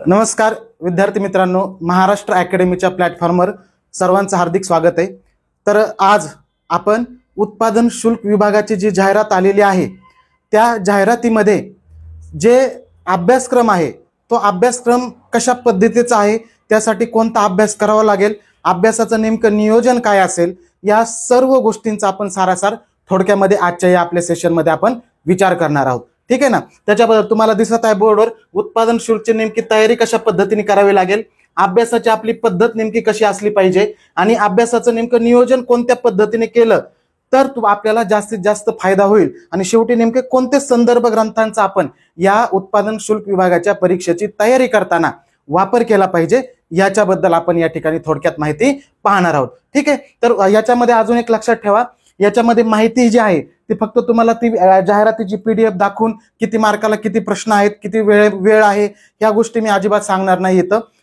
नमस्कार विद्यार्थी मित्रांनो, महाराष्ट्र अकॅडमीच्या प्लॅटफॉर्मवर सर्वांचं हार्दिक स्वागत आहे। तर आज आपण उत्पादन शुल्क विभागाची जी जाहिरात आलेली आहे त्या जाहिरातीमध्ये जे अभ्यासक्रम आहे तो अभ्यासक्रम कशा पद्धतीचा आहे, त्यासाठी कोणता अभ्यास करावा लागेल, अभ्यासाचं नेमकं नियोजन काय असेल, या सर्व गोष्टींचा आपण सारासार थोडक्यामध्ये आजच्या या आपल्या सेशनमध्ये आपण विचार करणार आहोत। ठीक आहे ना। त्याच्याबद्दल तुम्हाला दिसत आहे बोर्डवर उत्पादन शुल्कची नेमकी तयारी कशा पद्धतीने करावी लागेल, अभ्यासाची आपली पद्धत नेमकी कशी असली पाहिजे आणि अभ्यासाचं नेमकं नियोजन कोणत्या पद्धतीने केलं तर आपल्याला जास्तीत जास्त फायदा होईल आणि शेवटी नेमके कोणते संदर्भ ग्रंथांचा आपण या उत्पादन शुल्क विभागाच्या परीक्षेची तयारी करताना वापर केला पाहिजे याच्याबद्दल आपण या ठिकाणी थोडक्यात माहिती पाहणार आहोत। ठीक आहे। तर याच्यामध्ये अजून एक लक्षात ठेवा, याच्यामध्ये माहिती जी आहे ती फक्त तुम्हाला ती जाहिरातीची PDF दाखवून किती मार्काला किती प्रश्न आहेत, किती वेळ आहे या गोष्टी मी अजिबात सांगणार नाही।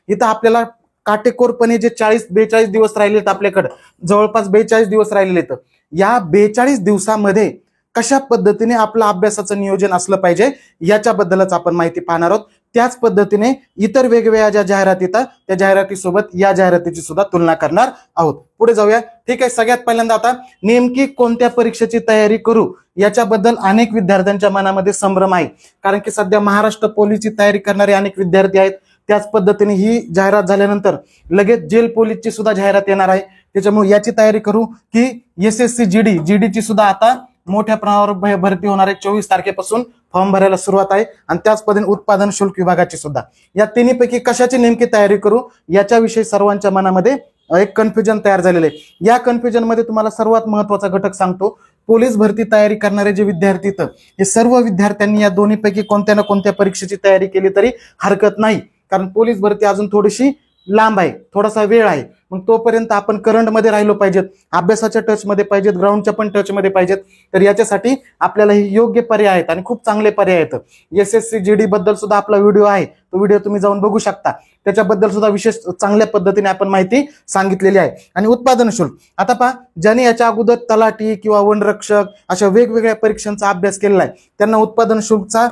इथं आपल्याला काटेकोरपणे जे 40-42 दिवस राहिलेत, आपल्याकडे जवळपास 42 दिवस राहिलेले आहेत, या 42 दिवसामध्ये कशा पद्धतीने आपलं अभ्यासाचं नियोजन असलं पाहिजे याच्याबद्दलच आपण माहिती पाहणार आहोत। त्याच पद्धतीने इतर वेगवेगळ्या ज्या जाहिराती येतात त्या जाहिरातीसोबत या जाहिरातीची सुद्धा तुलना करणार आहोत। पुढे जाऊया। ठीक आहे। सगळ्यात पहिल्यांदा आता नेमकी कोणत्या परीक्षेची तयारी करू याच्याबद्दल अनेक विद्यार्थ्यांच्या मनामध्ये संभ्रम आहे, कारण की सध्या महाराष्ट्र पोलीसची तयारी करणारे अनेक विद्यार्थी आहेत। त्याच पद्धतीने ही जाहिरात झाल्यानंतर लगेच जेल पोलीसची सुद्धा जाहिरात येणार आहे, त्याच्यामुळे याची तयारी करू की SSC GDची सुद्धा आता मोठ्या प्रमाणावर भरती होणार आहे। 24 तारखेपासून फॉर्म भरायला सुरुवात आहे आणि त्याच पद्धतीने उत्पादन शुल्क विभागाची सुद्धा। या तिन्हीपैकी कशाची नेमकी तयारी करू याच्याविषयी सर्वांच्या मनामध्ये एक कन्फ्युजन तयार झालेलं आहे। या कन्फ्युजन मध्ये तुम्हाला सर्वात महत्त्वाचा घटक सांगतो, पोलीस भरती तयारी करणारे जे विद्यार्थी आहेत हे सर्व विद्यार्थ्यांनी या दोन्हीपैकी कोणत्या ना कोणत्या परीक्षेची तयारी केली तरी हरकत नाही, कारण पोलीस भरती अजून थोडीशी लांब आहे, थोडासा वेळ आहे। मग तोपर्यंत आपण करंट मध्ये राहिलो पाहिजेत, अभ्यासाच्या टच मध्ये पाहिजेत, ग्राउंडच्या पण टच मध्ये पाहिजेत। तर याच्यासाठी आपल्याला हे योग्य पर्याय आहेत आणि खूप चांगले पर्याय आहेत। SSC GD बद्दल सुद्धा आपला व्हिडिओ आहे, तो व्हिडिओ तुम्ही जाऊन बघू शकता, त्याच्याबद्दल सुद्धा विशेष चांगल्या पद्धतीने आपण माहिती सांगितलेली आहे। आणि उत्पादन शुल्क आता पहा, ज्यांनी याच्या अगोदर तलाठी किंवा वनरक्षक अशा वेगवेगळ्या परीक्षांचा अभ्यास केलेला आहे त्यांना उत्पादन शुल्कचा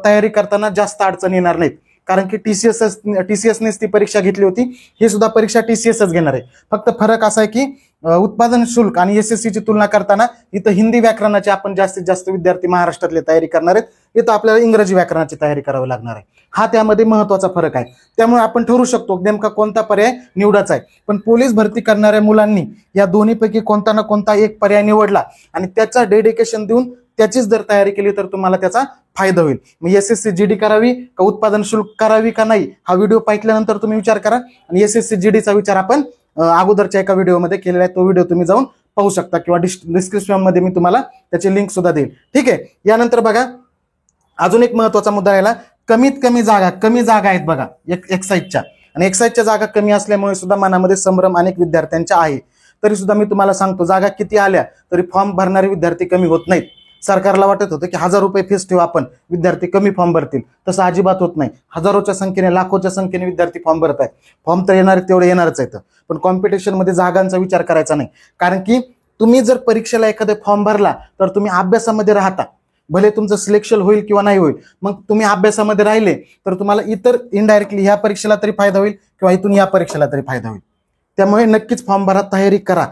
तयारी करताना जास्त अडचण येणार नाहीत, कारण की TCSनेच ती परीक्षा घेतली होती, ही सुद्धा परीक्षा TCSच घेणार आहे। फक्त फरक असा आहे की उत्पादन शुल्क आणि SSCची तुलना करताना इथं हिंदी व्याकरणाची आपण जास्तीत जास्त विद्यार्थी महाराष्ट्रातले तयारी करणार आहेत, इथं आपल्याला इंग्रजी व्याकरणाची तयारी करावी लागणार आहे। हा त्यामध्ये महत्त्वाचा फरक आहे। त्यामुळे आपण ठरवू शकतो नेमका कोणता पर्याय निवडायचा आहे। पण पोलीस भरती करणाऱ्या मुलांनी या दोन्हीपैकी कोणता ना कोणता एक पर्याय निवडला आणि त्याचा डेडिकेशन देऊन त्याचीच जर तयारी केली तर तुम्हाला त्याचा फायदा होईल। मग SSC GD करावी का उत्पादन शुल्क करावी का नाही हा व्हिडिओ पाहिल्यानंतर तुम्ही विचार करा। आणि SSC GDचा विचार आपण अगोदरच्या एका व्हिडिओमध्ये केलेला आहे, तो व्हिडिओ तुम्ही जाऊन पाहू शकता किंवा डिस्क्रिप्शन मध्ये मी तुम्हाला त्याची लिंक सुद्धा देईल। ठीक आहे। यानंतर बघा अजून एक महत्त्वाचा मुद्दा राहिला, कमीत कमी जागा आहेत बघा एक्साईजच्या, आणि एक्साईजच्या जागा कमी असल्यामुळे सुद्धा मनामध्ये संभ्रम अनेक विद्यार्थ्यांचा आहे। तरी सुद्धा मी तुम्हाला सांगतो, जागा किती आल्या तरी फॉर्म भरणारे विद्यार्थी कमी होत नाहीत। सरकारला वाटत होतं की 1000 रुपये फीस ठेवू आपण, विद्यार्थी कमी फॉर्म भरतील, तसं अजिबात होत नाही। हजारोच्या संख्येने लाखोच्या संख्येने विद्यार्थी फॉर्म भरत आहेत, फॉर्म तर येणार तेवढे येणारच आहेत, पण कॉम्पिटिशन मध्ये जागांचा विचार करायचा नाही, कारण की तुम्ही जर परीक्षेला एखादा फॉर्म भरला तर तुम्ही अभ्यासामध्ये राहता, भले तुमचं सिलेक्शन होईल किंवा नाही होईल, मग तुम्ही अभ्यासामध्ये राहिले तर तुम्हाला इतर इनडायरेक्टली ह्या परीक्षेला तरी फायदा होईल किंवा इथून या परीक्षेला तरी फायदा होईल। त्यामुळे नक्कीच फॉर्म भरा, तयारी करा,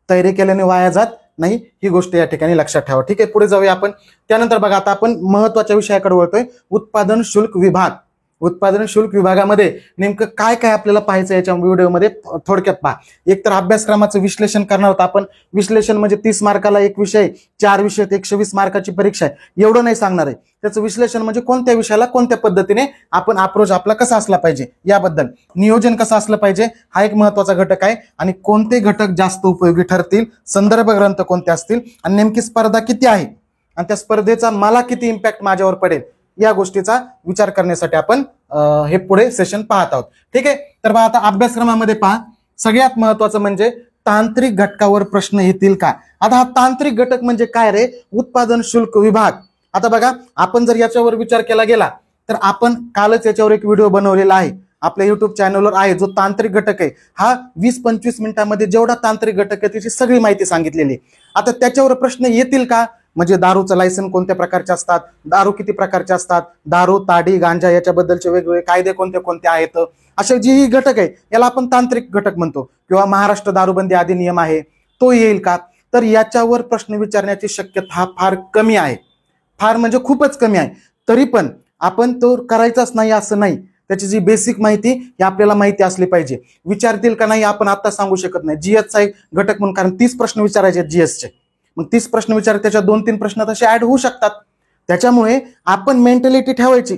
तयारी केल्याने वाया जात नाही, ही गोष्ट या ठिकाणी लक्षात ठेवा। ठीक आहे। पुढे जाऊया आपण। त्यानंतर बघा आता आपण महत्त्वाच्या विषयाकडे वळतोय, उत्पादन शुल्क विभाग। उत्पादन शुल्क विभागामध्ये नेमकं काय काय आपल्याला पाहायचं याच्या व्हिडिओमध्ये थोडक्यात पहा। एक तर अभ्यासक्रमाचं विश्लेषण करणार आहोत आपण। विश्लेषण म्हणजे 30 मार्काला एक विषय, 4 विषय, 120 मार्काची परीक्षा आहे, एवढं नाही सांगणार आहे। त्याचं विश्लेषण म्हणजे कोणत्या विषयाला कोणत्या पद्धतीने आपण अप्रोच आपला कसा असला पाहिजे याबद्दल, नियोजन कसं असलं पाहिजे हा एक महत्त्वाचा घटक आहे। आणि कोणते घटक जास्त उपयोगी ठरतील, संदर्भ ग्रंथ कोणते असतील, आणि नेमकी स्पर्धा किती आहे आणि त्या स्पर्धेचा मला किती इम्पॅक्ट माझ्यावर पडेल या गोष्टीचा विचार करण्यासाठी आपण हे पुढे सेशन पाहत आहोत। ठीक आहे। तर बघा आता अभ्यासक्रमामध्ये पहा, सगळ्यात महत्त्वाचं म्हणजे तांत्रिक घटकावर प्रश्न येतील का। आता हा तांत्रिक घटक म्हणजे काय रे, उत्पादन शुल्क विभाग। आता बघा आपण जर याच्यावर विचार केला गेला तर आपण कालच याच्यावर एक व्हिडिओ बनवलेला आहे, आपल्या YouTube चॅनलवर आहे, जो तांत्रिक घटक आहे हा 20-25 मिनिटांमध्ये जेवढा तांत्रिक घटक आहे त्याची सगळी माहिती सांगितलेली आहे। आता त्याच्यावर प्रश्न येतील का, म्हणजे दारूचं लायसन कोणत्या प्रकारचे असतात, दारू किती प्रकारचे असतात, दारू, ताडी, गांजा याच्याबद्दलचे वेगवेगळे कायदे कोणते कोणते आहेत, असे जे घटक आहे याला आपण तांत्रिक घटक म्हणतो. किंवा महाराष्ट्र दारूबंदी अधिनियम आहे तो येईल का, तर याच्यावर प्रश्न विचारण्याची शक्यता फार कमी आहे, फार म्हणजे खूपच कमी आहे. तरी पण आपण तो करायचाच नाही असं नाही, त्याची जी बेसिक माहिती ही आपल्याला माहिती असली पाहिजे. विचारतील का नाही आपण आता सांगू शकत नाही. जीएसचा एक घटक म्हणून, कारण 30 प्रश्न विचारायचे आहेत जीएसचे, मग 30 प्रश्न विचार त्याच्यात 2-3 प्रश्न तसे ऍड होऊ शकतात. त्याच्यामुळे आपण मेंटॅलिटी ठेवायची,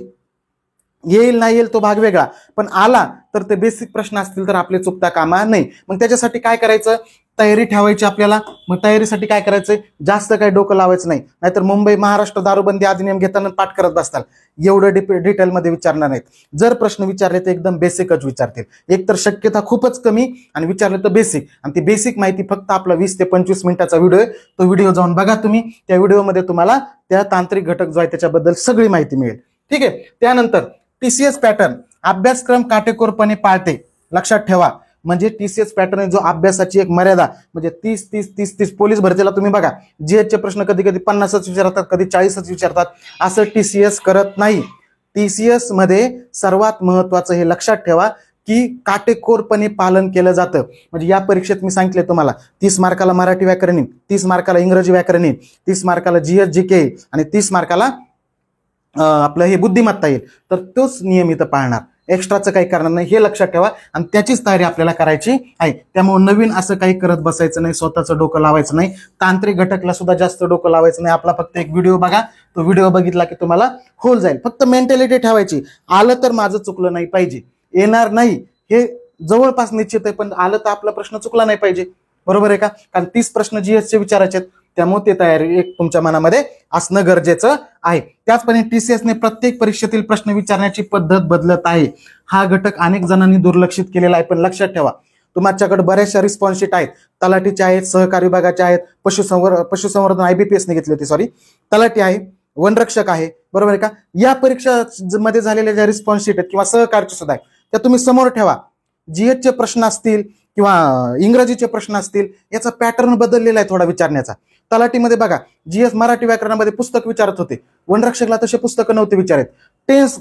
येईल नाही येईल तो भाग वेगळा, पण आला तर ते बेसिक प्रश्न असतील तर आपले चुकता कामा नाही. मग त्याच्यासाठी काय करायचं, तयारी ठेवायची आपल्याला. मग तयारीसाठी काय करायचंय, जास्त काही डोकं लावायचं नाही, नाहीतर मुंबई महाराष्ट्र दारूबंदी अधिनियम घेताना पाठ करत बसताल, एवढं डिटेलमध्ये विचारणार नाहीत. जर प्रश्न विचारले तर एकदम बेसिकच विचारतील, एकतर शक्यता खूपच कमी, आणि विचारले तर बेसिक. आणि ती बेसिक माहिती फक्त आपला 20 ते 25 मिनिटाचा व्हिडिओ आहे, तो व्हिडिओ जाऊन बघा तुम्ही. त्या व्हिडिओमध्ये तुम्हाला त्या तांत्रिक घटक जो आहे त्याच्याबद्दल सगळी माहिती मिळेल. ठीक आहे. त्यानंतर टीसीएस पॅटर्न अभ्यासक्रम काटेकोरपणे पाळते, लक्षात ठेवा. म्हणजे टीसीएस पॅटर्न जो अभ्यासाची एक मर्यादा, म्हणजे 30 पोलीस भरतीला तुम्ही बघा, जीएसचे प्रश्न कधी कधी 50च विचारतात, कधी 40च विचारतात, असं टीसीएस करत नाही. टीसीएस मध्ये सर्वात महत्वाचं हे लक्षात ठेवा की काटेकोरपणे पालन केलं जातं. म्हणजे या परीक्षेत मी सांगितले तुम्हाला 30 मार्काला मराठी व्याकरण येईल, 30 मार्काला इंग्रजी व्याकरण येईल, 30 मार्काला जीएस जीके येईल, आणि 30 मार्काला आपलं हे बुद्धिमत्ता येईल. तर तोच नियम इथं पाळणार, एक्स्ट्राचं काही करणार नाही, हे लक्षात ठेवा. आणि त्याचीच तयारी आपल्याला करायची आहे. त्यामुळे नवीन असं काही करत बसायचं नाही, स्वतःचं डोकं लावायचं नाही, तांत्रिक घटकला सुद्धा जास्त डोकं लावायचं नाही. आपला फक्त एक व्हिडिओ बघा, तो व्हिडिओ बघितला की तुम्हाला होल जाईल. फक्त मेंटॅलिटी ठेवायची, आलं तर माझं चुकलं नाही पाहिजे, येणार नाही हे जवळपास निश्चित आहे, पण आलं तर आपला प्रश्न चुकला नाही पाहिजे. बरोबर आहे का, कारण 30 प्रश्न जीएसचे विचारायचे आहेत, त्यामुळे ते तयारी एक तुमच्या मनामध्ये असणं गरजेचं आहे. त्याचप्रमाणे टीसीएसने प्रत्येक परीक्षेतील प्रश्न विचारण्याची पद्धत बदलत आहे. हा घटक अनेक जणांनी दुर्लक्षित केलेला आहे, पण लक्षात ठेवा तुमच्याकडे बऱ्याचशा रिस्पॉन्स शीट आहेत, तलाठीच्या आहेत, सहकारी विभागाच्या आहेत, पशुसंवर्धन आयबीपीएसने घेतली होती, सॉरी, तलाठी आहे, वनरक्षक आहे. बरोबर आहे का. या परीक्षा मध्ये झालेल्या ज्या रिस्पॉन्स शीट आहेत किंवा सहकारच्या सुद्धा आहेत त्या तुम्ही समोर ठेवा. जीएसचे प्रश्न असतील किंवा इंग्रजीचे प्रश्न असतील, याचा पॅटर्न बदललेला आहे थोडा विचारण्याचा. तलाठीमध्ये बघा, जीएस मराठी व्याकरणामध्ये पुस्तक विचारत होते, वनरक्षकला तसे पुस्तकं नव्हते विचारत. टेन्स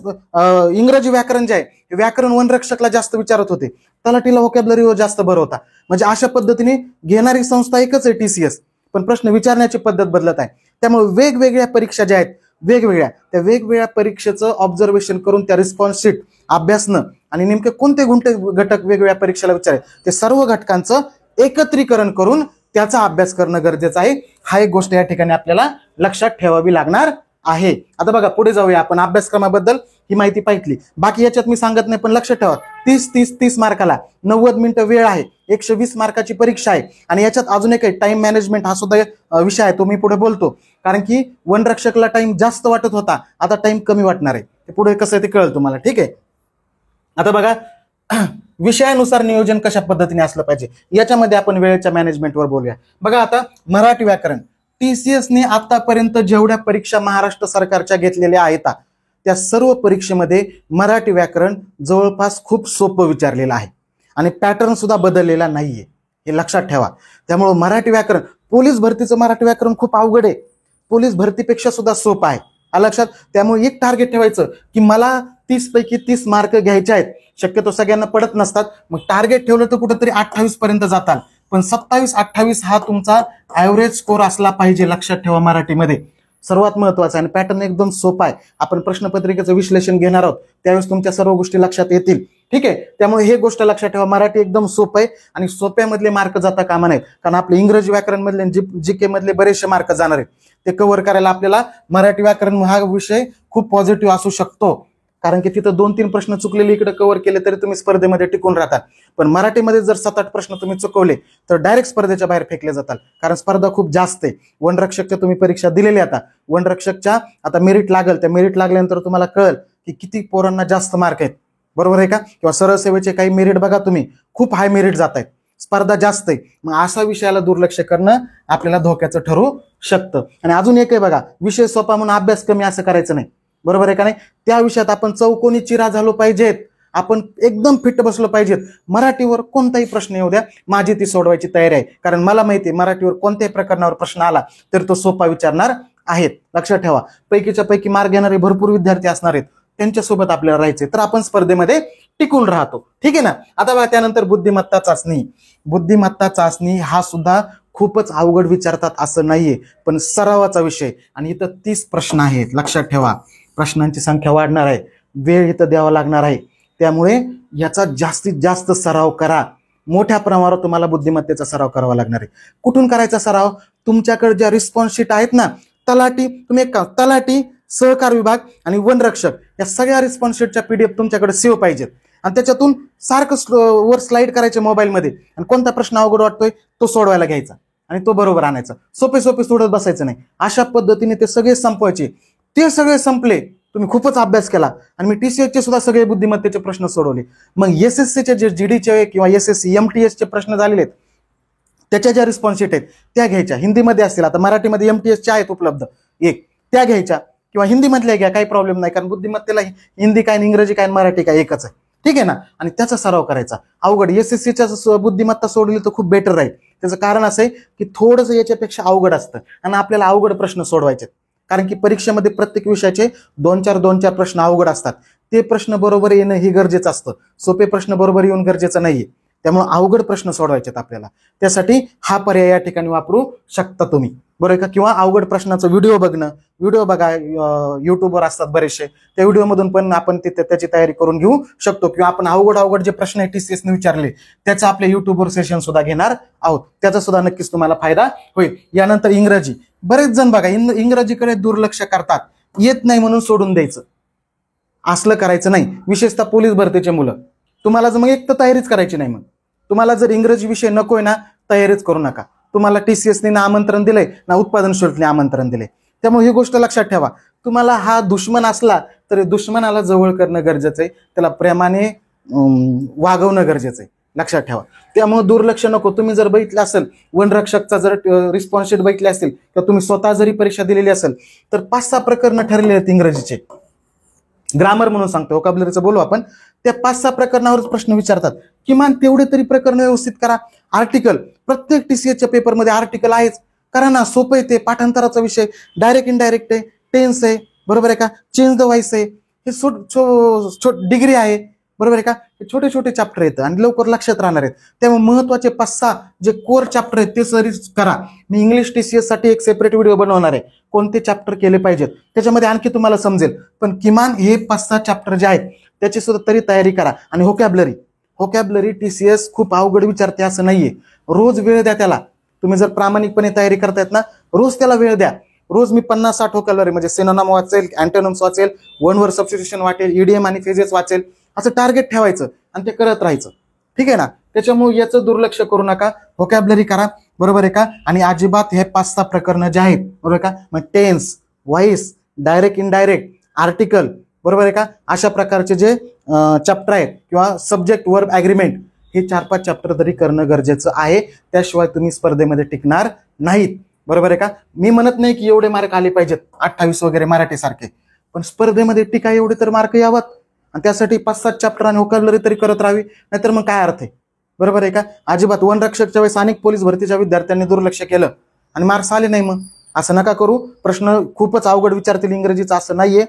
इंग्रजी व्याकरण जे आहे व्याकरण वनरक्षकला जास्त विचारत होते, तलाठीला व्होकॅब्युलरी जास्त बरं होता. म्हणजे अशा पद्धतीने घेणारी संस्था एकच आहे टीसीएस, पण प्रश्न विचारण्याची पद्धत बदलत आहे. त्यामुळे वेगवेगळ्या परीक्षा ज्या आहेत त्या वेगवेगळ्या परीक्षेचं ऑब्झर्वेशन करून त्या रिस्पॉन्स शीट अभ्यासणं आणि नेमके कोणते घटक वेगवेगळ्या परीक्षेला विचारायचे, ते सर्व घटकांचं एकत्रीकरण करून त्याचा अभ्यास करणं गरजेचं आहे. हा एक गोष्ट या ठिकाणी आपल्याला लक्षात ठेवावी लागणार आहे. आता बघा पुढे जाऊया आपण. अभ्यासक्रमाबद्दल ही माहिती पाहिली, बाकी याच्यात मी सांगत नाही, पण लक्षात ठेवा 30 मार्काला 90 मिनिटं वेळ आहे, 120 मार्काची परीक्षा आहे. आणि याच्यात अजून एक टाइम मॅनेजमेंट हा सुद्धा विषय आहे, तो मी पुढे बोलतो. कारण की वनरक्षकला टाइम जास्त वाटत होता, आता टाइम कमी वाटणार आहे, ते पुढे कसं आहे ते कळेल तुम्हाला. ठीक आहे. आता बघा विषयानुसार नियोजन कशा पद्धतीने असलं पाहिजे, याच्यामध्ये आपण वेळेच्या मॅनेजमेंटवर बोलूया. बघा आता मराठी व्याकरण टीसीएसने आतापर्यंत जेवढ्या परीक्षा महाराष्ट्र सरकारच्या घेतलेल्या आहेत त्या सर्व परीक्षेमध्ये मराठी व्याकरण जवळपास खूप सोपं विचारलेलं आहे आणि पॅटर्न सुद्धा बदललेला नाहीये, हे लक्षात ठेवा. त्यामुळे मराठी व्याकरण, पोलीस भरतीचं मराठी व्याकरण खूप अवघड आहे, पोलीस भरतीपेक्षा सुद्धा सोपं आहे, लक्षात. त्यामुळे एक टार्गेट ठेवायचं की मला 30 पैकी 30 मार्क घ्यायचे आहेत. शक्यतो सगळ्यांना पडत नसतात, मग टार्गेट ठेवलं तर कुठेतरी 28 पर्यंत जाताल, पण 27-28 हा तुमचा ऍव्हरेज स्कोर असला पाहिजे, लक्षात ठेवा. मराठीमध्ये सर्वात महत्वाचं आणि पॅटर्न एकदम सोपा आहे. आपण प्रश्नपत्रिकेचं विश्लेषण घेणार आहोत त्यावेळेस तुमच्या सर्व गोष्टी लक्षात येतील. ठीक आहे. त्यामुळे हे गोष्ट लक्षात ठेवा, मराठी एकदम सोपं आहे आणि सोप्यामधले मार्क जाता कामा नाहीत. कारण आपले इंग्रजी व्याकरण मधले जीके मधले बरेचसे मार्क जाणार आहेत, ते कव्हर करायला आपल्याला मराठी व्याकरण हा विषय खूप पॉझिटिव्ह असू शकतो. कारण की तिथं 2-3 प्रश्न चुकलेले इकडे कव्हर केले तरी तुम्ही स्पर्धेमध्ये टिकून राहतात. पण मराठीमध्ये जर 7-8 प्रश्न तुम्ही चुकवले तर डायरेक्ट स्पर्धेच्या बाहेर फेकले जातात, कारण स्पर्धा खूप जास्त आहे. वनरक्षकच्या तुम्ही परीक्षा दिलेली, आता वनरक्षकच्या आता मेरिट लागेल, त्या मेरिट लागल्यानंतर तुम्हाला कळेल की किती पोरांना जास्त मार्क आहेत. बरोबर आहे का. किंवा सरळ सेवेचे काही मेरिट बघा तुम्ही, खूप हाय मेरिट जात आहेत, स्पर्धा जास्त आहे. मग अशा विषयाला दुर्लक्ष करणं आपल्याला धोक्याचं ठरू शकतं. आणि अजून एक आहे बघा, विषय सोपा म्हणून अभ्यास कमी असं करायचं नाही. बरोबर आहे का नाही. त्या विषयात आपण चौकोनी चिरा झालो पाहिजेत, आपण एकदम फिट बसलो पाहिजेत. मराठीवर कोणताही प्रश्न येऊ द्या, माझी ती सोडवायची तयारी आहे. कारण मला माहिती आहे मराठीवर कोणत्याही प्रकरणावर प्रश्न आला तर तो सोपा विचारणार आहेत. लक्षात ठेवा, पैकीच्या पैकी मार्क घेणारे भरपूर विद्यार्थी असणार आहेत, त्यांच्यासोबत आपल्याला राहायचे तर आपण स्पर्धेमध्ये टिकून राहतो. ठीक आहे ना. आता बघा त्यानंतर बुद्धिमत्ता चाचणी. बुद्धिमत्ता चाचणी हा सुद्धा खूपच अवघड विचारतात असं नाहीये, पण सरावाचा विषय. आणि इथं 30 प्रश्न आहेत. लक्षात ठेवा, प्रश्नांची संख्या वाढणार आहे, वेळ इथं द्यावा लागणार आहे. त्यामुळे याचा जास्तीत जास्त सराव करा. मोठ्या प्रमाणावर तुम्हाला बुद्धिमत्तेचा सराव करावा लागणार आहे. कुठून करायचा सराव? तुमच्याकडे ज्या रिस्पॉन्स शीट आहेत ना, तलाठी, तुम्ही एक तलाठी, सहकार विभाग आणि वनरक्षक या सगळ्या रिस्पॉन्स शीटच्या PDF तुमच्याकडे सेव्ह पाहिजेत. आणि त्याच्यातून सारखं वर स्लाइड करायचे मोबाईलमध्ये आणि कोणता प्रश्न अवघड वाटतोय तो सोडवायला घ्यायचा आणि तो बरोबर आणायचा. सोपे सोपे सोडत बसायचं नाही. अशा पद्धतीने ते सगळे संपवायचे. ते सगळे संपले, तुम्ही खूपच अभ्यास केला आणि मी TCS चे सुद्धा सगळे बुद्धिमत्तेचे प्रश्न सोडवले. मग SSC जे GDचे किंवा SSC MTS चे प्रश्न झालेले आहेत, त्याच्या ज्या रिस्पॉन्स शीट आहेत त्या घ्यायच्या. हिंदीमध्ये असतील, आता मराठीमध्ये MTS चे आहेत उपलब्ध, एक त्या घ्यायच्या किंवा हिंदीमधल्या घ्या, काही प्रॉब्लेम नाही. कारण बुद्धिमत्तेला हिंदी काय, इंग्रजी काय, मराठी काय एकच आहे. ठीक आहे ना. आणि त्याचा सराव करायचा. अवघड SSCच्या बुद्धिमत्ता सोडली तर खूप बेटर राहील. त्याचं कारण असं आहे की थोडंसं याच्यापेक्षा अवघड असतं आणि आपल्याला अवघड प्रश्न सोडवायचे. कारण की परीक्षेमध्ये प्रत्येक विषयाचे 2-4 प्रश्न अवघड असतात. ते प्रश्न बरोबर येणं हे गरजेचं असतं. सोपे प्रश्न बरोबर येऊन गरजेचं नाहीये. त्यामुळे अवघड प्रश्न सोडवायचे आपल्याला. त्यासाठी हा पर्याय या ठिकाणी वापरू शकता तुम्ही, बरोबर का. किंवा अवघड प्रश्नाचं व्हिडिओ बघणं, व्हिडिओ बघा, युट्यूबवर असतात बरेचसे, त्या व्हिडिओमधून पण आपण त्याची तयारी करून घेऊ शकतो. किंवा आपण अवघड जे प्रश्न TCS ने विचारले त्याचं आपल्या युट्यूबवर सेशन सुद्धा घेणार आहोत. त्याचा सुद्धा नक्कीच तुम्हाला फायदा होईल. यानंतर इंग्रजी. बरेच जण बघा इंग्रजीकडे दुर्लक्ष करतात, येत नाही म्हणून सोडून द्यायचं. असलं करायचं नाही. विशेषतः पोलीस भरतीचे मुलं, तुम्हाला जर मग एक तर तयारीच करायची नाही. मग तुम्हाला जर इंग्रजी विषय नकोय ना, तयारीच करू नका. तुम्हाला TCS ने ना आमंत्रण दिलंय ना उत्पादन शुल्कने आमंत्रण दिले. त्यामुळे ही गोष्ट लक्षात ठेवा. तुम्हाला हा दुश्मन असला तर दुश्मनाला जवळ करणं गरजेचं आहे, त्याला प्रेमाने वागवणं गरजेचं आहे. लक्षात ठेवा. त्यामुळे दुर्लक्ष नको. तुम्ही जर बघितलं असेल वनरक्षकचा जर रिस्पॉन्स शीट बघितली असेल किंवा तुम्ही स्वतः जरी परीक्षा दिलेली असेल तर 5-6 प्रकरणं ठरलेले आहेत इंग्रजीचे. ग्रामर म्हणून सांगतो, व्होकॅब्युलरीचं बोलू आपण. त्या 5-6 प्रकरणावरच प्रश्न विचारतात. किमान तेवढे तरी प्रकरण व्यवस्थित करा. आर्टिकल, प्रत्येक TCSच्या पेपरमध्ये आर्टिकल आहेच. करा ना, सोपं आहे ते. पाठांतराचा विषय, डायरेक्ट इनडायरेक्ट आहे, टेन्स आहे, बरोबर आहे का, चेंज द व्हॉइस आहे, हे डिग्री आहे, बरोबर आहे का. हे छोटे छोटे चॅप्टर आहेत आणि लवकर लक्षात राहणार आहेत. त्यामुळे महत्वाचे 5-6 जे कोर चॅप्टर आहेत ते सरीच करा. मी इंग्लिश TCS साठी एक सेपरेट व्हिडिओ बनवणार आहे, कोणते चॅप्टर केले पाहिजेत, त्याच्यामध्ये आणखी तुम्हाला समजेल. पण किमान हे 5-6 चॅप्टर जे आहेत त्याची सुद्धा तरी तयारी करा. आणि व्होकॅब्युलरी TCS खूप अवघड विचारते असं नाहीये. रोज वेळ द्या त्याला. तुम्ही जर प्रामाणिकपणे तयारी करतायत ना, रोज त्याला वेळ द्या. रोज मी 50-60 व्होकॅब्युलरी म्हणजे सिनोनिम वाचेल, अँटोनिम्स वाचेल, वन वर्ड सबस्टिट्यूशन वाचेल, इडियम आणि फ्रेजेस वाचेल, असं टार्गेट ठेवायचं आणि ते करत राहायचं. ठीक आहे ना. त्याच्यामुळे याचं दुर्लक्ष करू नका. व्होकॅब्युलरी करा, बरोबर आहे का. आणि अजिबात हे 5-6 प्रकरणं जे आहेत, बरोबर का, मग tense, voice, direct indirect, article, बरोबर आहे का, अशा प्रकारचे जे चॅप्टर आहेत किंवा सब्जेक्ट वर्ब ॲग्रीमेंट, हे 4-5 चॅप्टर तरी करणं गरजेचं आहे. त्याशिवाय तुम्ही स्पर्धेमध्ये टिकणार नाहीत, बरोबर आहे का. मी म्हणत नाही की एवढे मार्क आले पाहिजेत 28 वगैरे मराठी सारखे, पण स्पर्धेमध्ये टिका एवढे तर मार्क यावं. आणि त्यासाठी 5-7 चॅप्टर आणि व्होकॅब्युलरी तरी करत राहावी, नाहीतर मग काय अर्थ आहे, बरोबर आहे का. अजिबात वनरक्षकच्या वेळेस अनेक पोलीस भरतीच्या विद्यार्थ्यांनी दुर्लक्ष केलं आणि मार्क्स आले नाही. मग असं नका करू. प्रश्न खूपच अवघड विचारतील इंग्रजीचा असं नाहीये,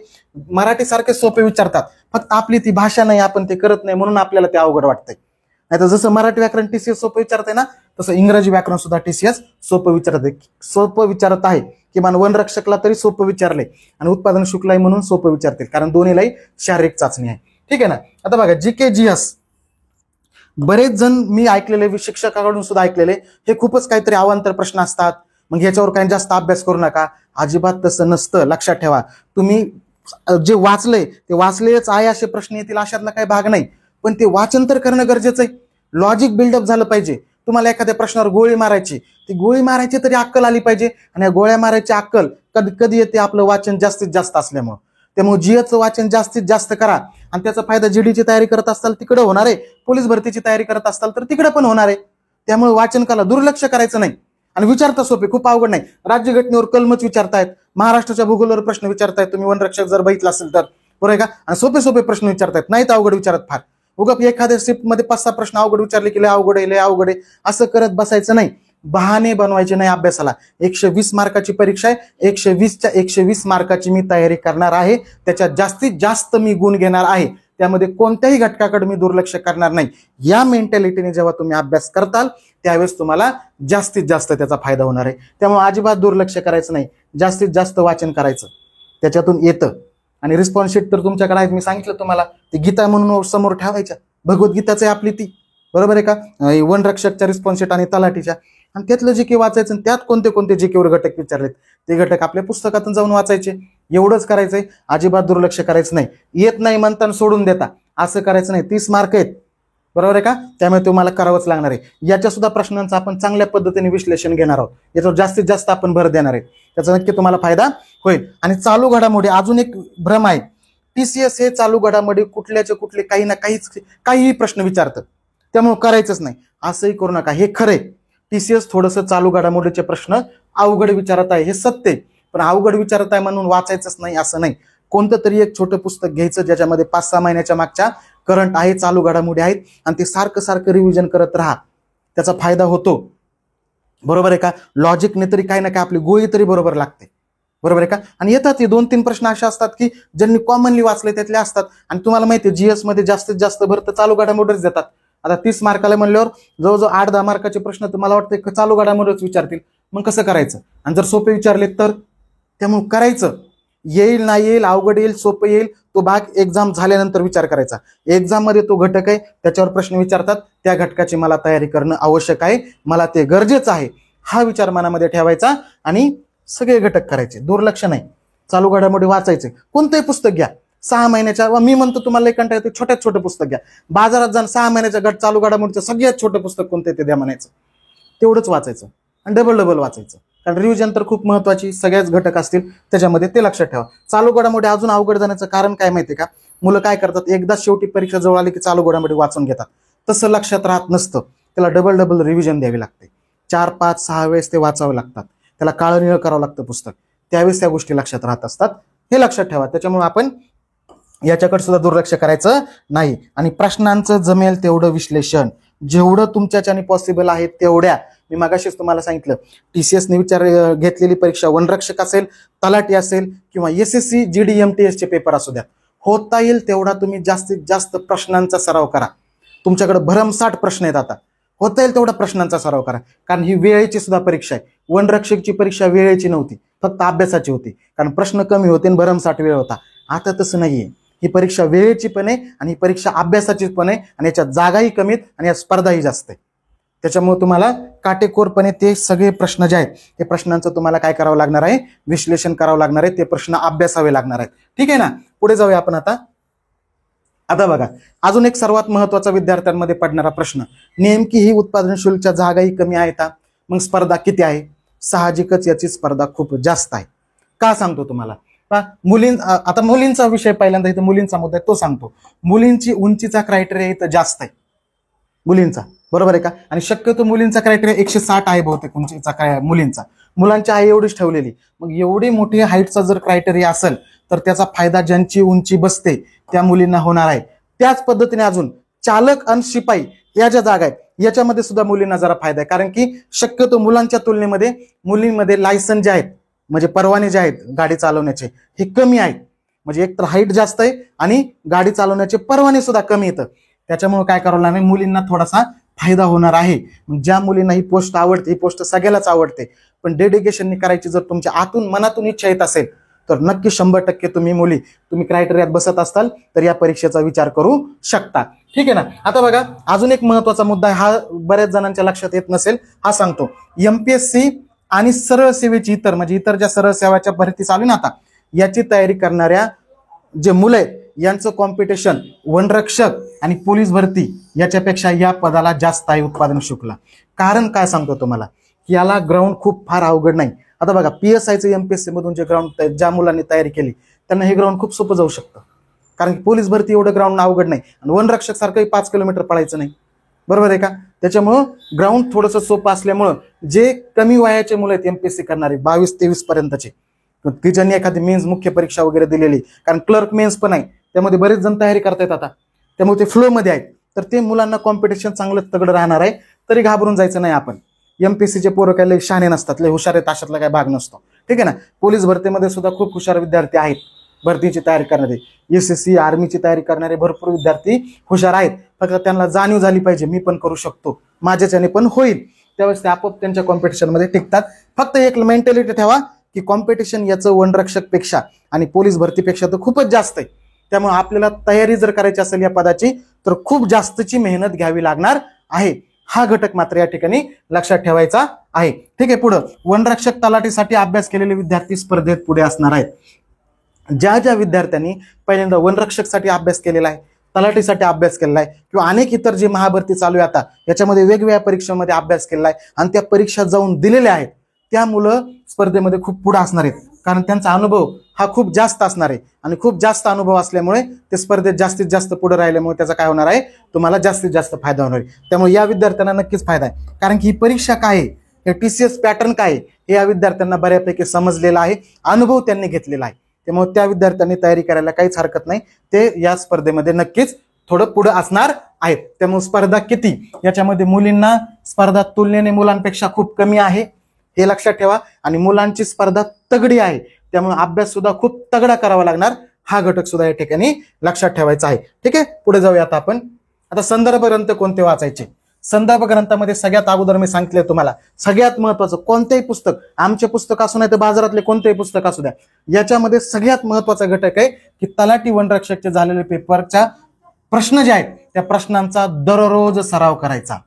मराठी सारखे सोपे विचारतात. फक्त आपली ती भाषा नाही, आपण ते करत नाही म्हणून आपल्याला ते अवघड वाटतंय. नाही तर जसं मराठी व्याकरण TCS सोपं विचारतंय ना, तसं इंग्रजी व्याकरण सुद्धा TCS सोपं विचारत आहे. किमान वनरक्षकला तरी सोपं विचारलंय आणि उत्पादन शुल्क म्हणून सोपं विचारतील, कारण दोन्हीलाही शारीरिक चाचणी आहे. ठीक आहे ना. आता बघा GK GS, बरेच जण मी ऐकलेले, शिक्षकाकडून सुद्धा ऐकलेले, हे खूपच काहीतरी अवांतर प्रश्न असतात, मग याच्यावर काही जास्त अभ्यास करू नका. अजिबात तसं नसतं. लक्षात ठेवा. तुम्ही जे वाचलंय ते वाचलेच आहे असे प्रश्न येतील अशातला काही भाग नाही, पण ते वाचन तर करणं गरजेचं आहे. लॉजिक बिल्डअप झालं पाहिजे. तुम्हाला एखाद्या प्रश्नावर गोळी मारायची, ती गोळी मारायची तरी अक्कल आली पाहिजे. आणि या गोळ्या मारायची अक्कल कधी कधी येते आपलं वाचन जास्तीत जास्त असल्यामुळे. त्यामुळे GSचं वाचन जास्तीत जास्त करा आणि त्याचा फायदा GDची तयारी करत असताल तिकडे होणार आहे, पोलीस भरतीची तयारी करत असताल तर तिकडे पण होणार आहे. त्यामुळे वाचन करा, दुर्लक्ष करायचं नाही. आणि विचारता सोपे, खूप अवघड नाही. राज्यघटनेवर कलमच विचारतायत, महाराष्ट्राच्या भूगोलावर प्रश्न विचारतायत. तुम्ही वनरक्षक जर बघितला असेल तर बरोबर आहे का. आणि सोपे सोपे प्रश्न विचारतायत, नाहीत अवघड विचारत फार. उगा एखाद्या शिफ्टमध्ये 5-6 प्रश्न अवघड विचारले की लय अवघड आहे, लय अवघड आहे असं करत बसायचं नाही. बहाणे बनवायचे नाही अभ्यासाला. 120 मार्काची परीक्षा आहे, 120च्या 120 मार्काची मी तयारी करणार आहे, त्याच्यात जास्तीत जास्त मी गुण घेणार आहे, त्यामध्ये कोणत्याही घटकाकडे मी दुर्लक्ष करणार नाही. या मेंटॅलिटीने जेव्हा तुम्ही अभ्यास करताल त्यावेळेस तुम्हाला जास्तीत जास्त त्याचा फायदा होणार आहे. त्यामुळे अजिबात दुर्लक्ष करायचं नाही, जास्तीत जास्त वाचन करायचं, त्याच्यातून येतं. आणि रिस्पॉन्स शीट तर तुमच्याकडे आहेत, मी सांगितलं तुम्हाला, ती गीता म्हणून समोर ठेवायच्या. भगवद्गीताच आहे आपली ती, बरोबर आहे का. वनरक्षकच्या रिस्पॉन्स शीट आणि तलाठीच्या, आणि त्यातलं जे काही वाचायचं, त्यात कोणते कोणते जे केवर घटक विचारलेत ते घटक आपल्या पुस्तकातून जाऊन वाचायचे. एवढंच करायचंय, अजिबात दुर्लक्ष करायचं नाही. येत नाही म्हणताना सोडून देता असं करायचं नाही. 30 मार्क आहेत, बरोबर आहे का, त्यामुळे तुम्हाला करावंच लागणार आहे. याच्या सुद्धा प्रश्नांचं आपण चांगल्या पद्धतीने विश्लेषण घेणार आहोत, याच्यावर जास्तीत जास्त आपण भर देणार आहे, त्याचा नक्की तुम्हाला फायदा होईल. आणि चालू घडामोडी, अजून एक भ्रम आहे, TCS हे चालू घडामोडी कुठल्याचे कुठले काही ना काहीही प्रश्न विचारतात, त्यामुळे करायचंच नाही असंही करू नका. हे खरंय, TCS थोडंसं चालू घडामोडीचे प्रश्न अवघड विचारत आहे, हे सत्य आहे. पण अवघड विचारत आहे म्हणून वाचायचंच नाही असं नाही. कोणतं तरी एक छोटं पुस्तक घ्यायचं ज्याच्यामध्ये 5-6 महिन्याच्या मागच्या करंट आहे, चालू घडामोडी आहेत, आणि ते सारखं सारखं रिव्हिजन करत राहा, त्याचा फायदा होतो. बरोबर आहे का. लॉजिकने तरी काही ना काही आपली गोळी तरी बरोबर लागते, बरोबर आहे का. आणि येतात 2-3 प्रश्न असे असतात की ज्यांनी कॉमनली वाचले त्यातले असतात. आणि तुम्हाला माहिती आहे GS मध्ये जास्तीत जास्त भर तर चालू घडामोडीच देतात. आता 30 मार्काला म्हणल्यावर जवळजवळ 8-10 मार्काचे प्रश्न तुम्हाला वाटतं चालू घडामोडीच विचारतील. मग कसं करायचं. आणि जर सोपे विचारले तर, त्यामुळे करायचं. येईल ना येईल, अवघड येईल, सोपं येईल, तो भाग एक्झाम झाल्यानंतर विचार करायचा. एक्झाम मध्ये तो घटक आहे, त्याच्यावर प्रश्न विचारतात, त्या घटकाची मला तयारी करणं आवश्यक आहे, मला ते गरजेचं आहे, हा विचार मनामध्ये ठेवायचा आणि सगळे घटक करायचे. दुर्लक्ष नाही, चालू घडामोडी वाचायचे. कोणतंही पुस्तक घ्या, 6 महिन्याच्या, मी म्हणतो तुम्हाला कंटाळा येतो, छोट्यात छोटं पुस्तक घ्या. बाजारात जाऊन 6 महिन्याच्या चालू घडामोडीचं सगळ्यात छोटं पुस्तक कोणतं ते द्या म्हणायचं, तेवढंच वाचायचं आणि डबल वाचायचं. कारण रिव्हिजन तर खूप महत्वाची, सगळ्याच घटक असतील त्याच्यामध्ये, ते लक्षात ठेवा. चालू घडामोडी अजून अवघड जाण्याचं कारण काय माहितीये का, मुलं काय करतात, एकदा शेवटी परीक्षा जवळ आली की चालू घडामोडी वाचून घेतात. तसं लक्षात राहत नसतं, त्याला डबल रिव्हिजन द्यावी लागते. 4-5-6 वेळेस ते वाचावं लागतात, त्याला काळं निळं करावं लागतं पुस्तक, त्यावेळेस त्या गोष्टी लक्षात राहत असतात, हे लक्षात ठेवा. त्याच्यामुळे आपण याच्याकडे सुद्धा दुर्लक्ष करायचं नाही. आणि प्रश्नांचं जमेल तेवढं विश्लेषण, जेवढं तुमच्याच्याने पॉसिबल आहे तेवढ्या. मी मागाशीच तुम्हाला सांगितलं, TCS ने घेतलेली परीक्षा वनरक्षक असेल, तलाठी असेल किंवा SSC GD MTS चे पेपर असू द्या, होता येईल तेवढा तुम्ही जास्तीत जास्त प्रश्नांचा सराव करा. तुमच्याकडे भरमसाठ प्रश्न आहेत, आता होता येईल तेवढा प्रश्नांचा सराव करा. कारण ही वेळेची सुद्धा परीक्षा आहे. वनरक्षकची परीक्षा वेळेची नव्हती, फक्त अभ्यासाची होती, कारण प्रश्न कमी होते आणि भरमसाठ वेळ होता. आता तसं नाहीये, ही परीक्षा वेळेची पण आहे आणि ही परीक्षा अभ्यासाची पण आहे, आणि याच्यात जागाही कमीत आणि या स्पर्धाही जास्त आहे. त्याच्यामुळे तुम्हाला काटेकोरपणे ते सगळे प्रश्न जे आहेत, ते प्रश्नांचं तुम्हाला काय करावं लागणार आहे, विश्लेषण करावं लागणार आहे, ते प्रश्न अभ्यासावे लागणार आहेत. ठीक आहे ना. पुढे जाऊया आपण आता बघा, अजून एक सर्वात महत्वाचा विद्यार्थ्यांमध्ये पडणारा प्रश्न, नेमकी ही उत्पादन शुल्कच्या जागाही कमी आहेत का, मग स्पर्धा किती आहे. साहजिकच याची स्पर्धा खूप जास्त आहे. का सांगतो तुम्हाला, आता मुलींचा विषय पहिल्यांदा, इथं मुलींचा मुद्दा आहे तो सांगतो. मुलींची उंचीचा क्रायटेरिया इथं जास्त आहे मुलींचा, बरोबर आहे का. आणि शक्यतो मुलींचा क्रायटेरिया 160 आहे बहुतेक उंचीचा मुलींचा. मुलांची आहे एवढीच ठेवलेली. मग एवढी मोठी हाईटचा जर क्रायटेरिया असेल तर त्याचा फायदा ज्यांची उंची बसते त्या मुलींना होणार आहे. त्याच पद्धतीने अजून चालक आणि शिपाई या ज्या जागा आहेत याच्यामध्ये सुद्धा मुलींना जरा फायदा आहे, कारण की शक्यतो मुलांच्या तुलनेमध्ये मुलींमध्ये लायसन जे आहेत, म्हणजे परवाने जे आहेत गाडी चालवण्याचे, हे कमी आहेत. म्हणजे एक तर हाईट जास्त आहे आणि गाडी चालवण्याचे परवाने सुद्धा कमी येतं. त्याच्यामुळे काय करावं लागणार, मुलींना थोडासा फायदा होणार आहे. ज्या मुलींना ही पोस्ट आवडते, ही पोस्ट सगळ्यालाच आवडते, पण डेडिकेशनने करायची जर तुमच्या आतून मनातून इच्छा येत असेल तर नक्की 100% तुम्ही क्रायटेरियात बसत असताल तर या परीक्षेचा विचार करू शकता. ठीक आहे ना. आता बघा, अजून एक महत्वाचा मुद्दा आहे, हा बऱ्याच जणांच्या लक्षात येत नसेल, हा सांगतो. MPSC आणि सरळ सेवेची इतर ज्या सरळ सेवाच्या भरती चालू ना आता, याची तयारी करणाऱ्या जे मुलं आहेत यांचं कॉम्पिटिशन वनरक्षक आणि पोलीस भरती याच्यापेक्षा या पदाला जास्त आहे उत्पादन शुल्कला. कारण काय सांगतो तुम्हाला, की याला ग्राउंड खूप फार अवघड नाही. आता बघा, PSIचं MPSC मधून जे ग्राउंड ज्या मुलांनी तयारी केली त्यांना हे ग्राउंड खूप सोपं जाऊ शकतं, कारण की पोलीस भरती एवढं ग्राउंड अवघड नाही आणि वनरक्षक सारखंही 5 किलोमीटर पळायचं नाही, बरोबर आहे का. त्याच्यामुळं ग्राउंड थोडंसं सोपं असल्यामुळं जे कमी वयाचे मुलं आहेत MPSC करणारे 22-23 पर्यंतचे, की ज्यांनी एखादी मेन्स मुख्य परीक्षा वगैरे दिलेली, कारण क्लर्क मेन्स पण आहे, त्यामध्ये बरेच जण तयारी करतायत आता, त्यामुळे ते फ्लोमध्ये आहेत. तर ते मुलांना कॉम्पिटिशन चांगलं तगडं राहणार आहे. तरी घाबरून जायचं नाही आपण. एमपीसीचे पोरं काय लय शहाणे नसतात, लय हुशार आहेत अशातला काय भाग नसतो. ठीक आहे ना. पोलीस भरतीमध्ये सुद्धा खूप हुशार विद्यार्थी आहेत, भरतीची तयारी करणारे, एसएससी आर्मीची तयारी करणारे भरपूर विद्यार्थी हुशार आहेत. फक्त त्यांना जाणीव झाली पाहिजे, मी पण करू शकतो, माझ्याच्याने पण होईल. त्यावेळेस ते आपोआप त्यांच्या कॉम्पिटिशनमध्ये टिकतात. फक्त एक मेंटॅलिटी ठेवा की कॉम्पिटिशन याचं वनरक्षकपेक्षा आणि पोलीस भरतीपेक्षा तर खूपच जास्त आहे. त्यामुळे आपल्याला तयारी जर करायची असेल या पदाची तर खूप जास्तची मेहनत घ्यावी लागणार आहे. हा घटक मात्र या ठिकाणी लक्षात ठेवायचा आहे. ठीक आहे. पुढं वनरक्षक तलाठीसाठी अभ्यास केलेले विद्यार्थी स्पर्धेत पुढे असणार आहेत. ज्या ज्या विद्यार्थ्यांनी पहिल्यांदा वनरक्षकसाठी अभ्यास केलेला आहे, तलाठीसाठी अभ्यास केलेला आहे किंवा अनेक इतर जे महाभरती चालू आहे आता याच्यामध्ये वेगवेगळ्या परीक्षांमध्ये अभ्यास केलेला आहे आणि त्या परीक्षा जाऊन दिलेल्या आहेत, त्या मुलं स्पर्धेमध्ये खूप पुढे असणार आहेत. कारण त्यांचा अनुभव हा खूप जास्त असणार आहे आणि खूप जास्त अनुभव असल्यामुळे ते स्पर्धेत जास्तीत जास्त पुढे राहिल्यामुळे त्याचा काय होणार आहे, तुम्हाला जास्तीत जास्त फायदा होणार आहे. त्यामुळे या विद्यार्थ्यांना नक्कीच फायदा आहे. कारण की ही परीक्षा काय आहे, हे TCS पॅटर्न काय आहे हे या विद्यार्थ्यांना बऱ्यापैकी समजलेलं आहे, अनुभव त्यांनी घेतलेला आहे. त्यामुळे त्या विद्यार्थ्यांनी तयारी करायला काहीच हरकत नाही. ते या स्पर्धेमध्ये नक्कीच थोडं पुढे असणार आहेत. त्यामुळे स्पर्धा किती, याच्यामध्ये मुलींना स्पर्धा तुलनेने मुलांपेक्षा खूप कमी आहे हे लक्षात ठेवा. आणि मुलांची स्पर्धा तगडी आहे, त्यामुळे अभ्यास सुद्धा खूप तगडा करावा लागणार, हा घटक सुद्धा या ठिकाणी लक्षात ठेवायचा आहे. ठीक आहे. पुढे जाऊया आपण. आता संदर्भ ग्रंथ कोणते वाचायचे. संदर्भ ग्रंथामध्ये सगळ्यात अगोदर मी सांगितले तुम्हाला, सगळ्यात महत्वाचं कोणतेही पुस्तक, आमचे पुस्तक असू नाही तर बाजारातले कोणतेही पुस्तक असू द्या, याच्यामध्ये सगळ्यात महत्वाचा घटक आहे की तलाठी वनरक्षकचे झालेले पेपरच्या प्रश्न जे आहेत त्या प्रश्नांचा दररोज सराव करायचा.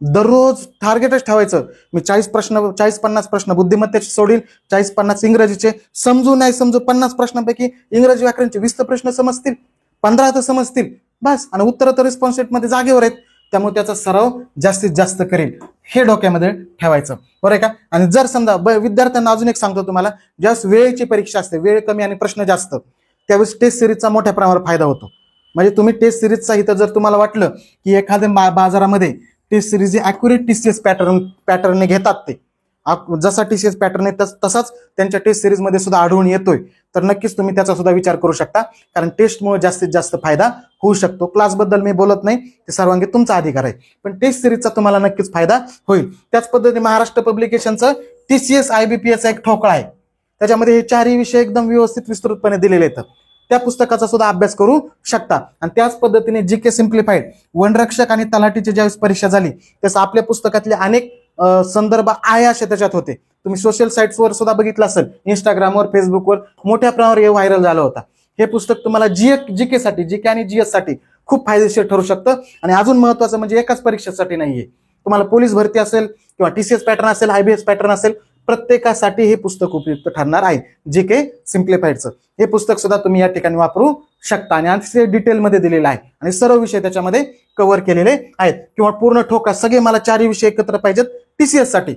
दररोज टार्गेटच ठेवायचं. मी 40-50 प्रश्न बुद्धिमत्तेचे सोडील, 40-50 इंग्रजीचे, समजू नाही समजू 50 प्रश्नांपैकी इंग्रजी व्याकरणचे 20 प्रश्न समजतील, 15 तर समजतील बस, आणि उत्तर तर रिस्पॉन्स शीटमध्ये जागेवर आहेत. त्यामुळे त्याचा सराव जास्तीत जास्त करेल हे डोक्यामध्ये ठेवायचं, बरं आहे का. आणि जर समजा विद्यार्थ्यांना अजून एक सांगतो तुम्हाला, ज्यावेळेस वेळेची परीक्षा असते, वेळ कमी आणि प्रश्न जास्त, त्यावेळेस टेस्ट सिरीजचा मोठ्या प्रमाणावर फायदा होतो. म्हणजे तुम्ही टेस्ट सिरीजचा इथं जर तुम्हाला वाटलं की एखाद्या बाजारामध्ये टेस्ट सिरीज ॲक्युरेट TCS पॅटर्नने घेतात, ते जसा TCS पॅटर्न आहे तसाच त्यांच्या टेस्ट सिरीजमध्ये सुद्धा आढळून येतोय, तर नक्कीच तुम्ही त्याचा सुद्धा विचार करू शकता. कारण टेस्टमुळे जास्तीत जास्त फायदा होऊ शकतो. क्लासबद्दल मी बोलत नाही, ते सर्वांगी तुमचा अधिकार आहे, पण टेस्ट सिरीजचा तुम्हाला नक्कीच फायदा होईल. त्याच पद्धतीने महाराष्ट्र पब्लिकेशनचं TCS IBPS एक ठोकळा आहे, त्याच्यामध्ये हे चारही विषय एकदम व्यवस्थित विस्तृतपणे दिलेले आहेत. त्या पुस्तकाचा सुद्धा अभ्यास करू शकता. आणि त्याच पद्धतीने GK सिम्प्लिफाईड, वनरक्षक आणि तलाठीची ज्यावेळेस परीक्षा झाली त्यास आपल्या पुस्तकातले अनेक संदर्भ आहे असे त्याच्यात होते. तुम्ही सोशल साईट्सवर सुद्धा बघितलं असेल, इंस्टाग्रामवर, फेसबुकवर मोठ्या प्रमाणावर हे व्हायरल झालं होतं. हे पुस्तक तुम्हाला GK साठी, GK आणि GS साठी खूप फायदेशीर ठरू शकतं. आणि अजून महत्वाचं म्हणजे एकाच परीक्षेसाठी नाहीये, तुम्हाला पोलीस भरती असेल किंवा TCS पॅटर्न असेल, IBS पॅटर्न असेल, प्रत्येकासाठी हे पुस्तक उपयुक्त ठरणार आहे. GK सिम्प्लिफाईडचं हे पुस्तक सुद्धा तुम्ही या ठिकाणी वापरू शकता. आणि अतिशय डिटेलमध्ये दिलेलं आहे आणि सर्व विषय त्याच्यामध्ये कव्हर केलेले आहेत. किंवा पूर्ण ठोका सगळे मला चारही विषय एकत्र पाहिजेत TCS साठी,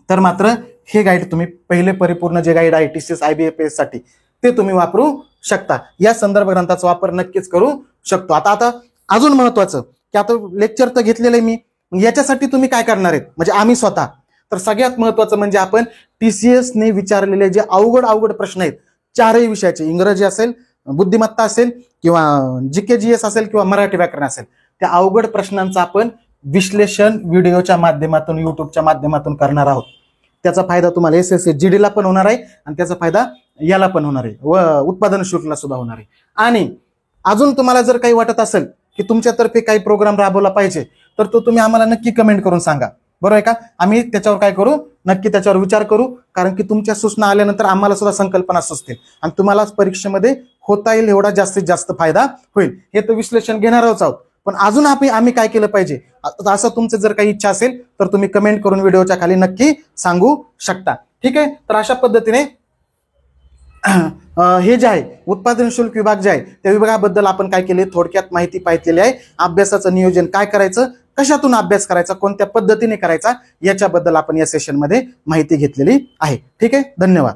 तर मात्र हे गाईड तुम्ही पहिले परिपूर्ण जे गाईड आहे TCS IBPS साठी ते तुम्ही वापरू शकता. या संदर्भ ग्रंथाचा वापर नक्कीच करू शकतो. आता अजून महत्वाचं की आता लेक्चर तर घेतलेलं आहे मी, याच्यासाठी तुम्ही काय करणार आहेत म्हणजे आम्ही स्वतः, तर सगळ्यात महत्वाचं म्हणजे आपण TCS ने विचारलेले जे अवघड प्रश्न आहेत चारही विषयाचे, इंग्रजी असेल, बुद्धिमत्ता असेल किंवा GK GS असेल किंवा मराठी व्याकरण असेल, त्या अवघड प्रश्नांचं आपण विश्लेषण व्हिडिओच्या माध्यमातून, युट्यूबच्या माध्यमातून करणार आहोत. त्याचा फायदा तुम्हाला SSC GD ला पण होणार आहे आणि त्याचा फायदा याला पण होणार आहे व उत्पादन शुल्कला सुद्धा होणार आहे. आणि अजून तुम्हाला जर काही वाटत असेल की तुमच्यातर्फे काही प्रोग्राम राबवला पाहिजे तर तो तुम्ही आम्हाला नक्की कमेंट करून सांगा, बरोबर आहे का. आम्ही त्याच्यावर काय करू, नक्की त्याच्यावर विचार करू. कारण की तुमच्या सूचना आल्यानंतर आम्हाला सुद्धा संकल्पना सुचतील आणि तुम्हाला परीक्षेमध्ये होता येईल एवढा जास्तीत जास्त फायदा होईल. हे तर विश्लेषण घेणारच आहोत, पण अजून आम्ही काय केलं पाहिजे असं तुमचं जर काही इच्छा असेल तर तुम्ही कमेंट करून व्हिडिओच्या खाली नक्की सांगू शकता. ठीक आहे. तर अशा पद्धतीने हे जे आहे उत्पादन शुल्क विभाग जे आहे त्या विभागाबद्दल आपण काय केले, थोडक्यात माहिती पाहिलेली आहे. अभ्यासाचं नियोजन काय करायचं, कशातून अभ्यास करायचा, कोणत्या पद्धतीने करायचा, याच्याबद्दल आपण या सेशनमध्ये माहिती घेतलेली आहे. ठीक आहे. धन्यवाद.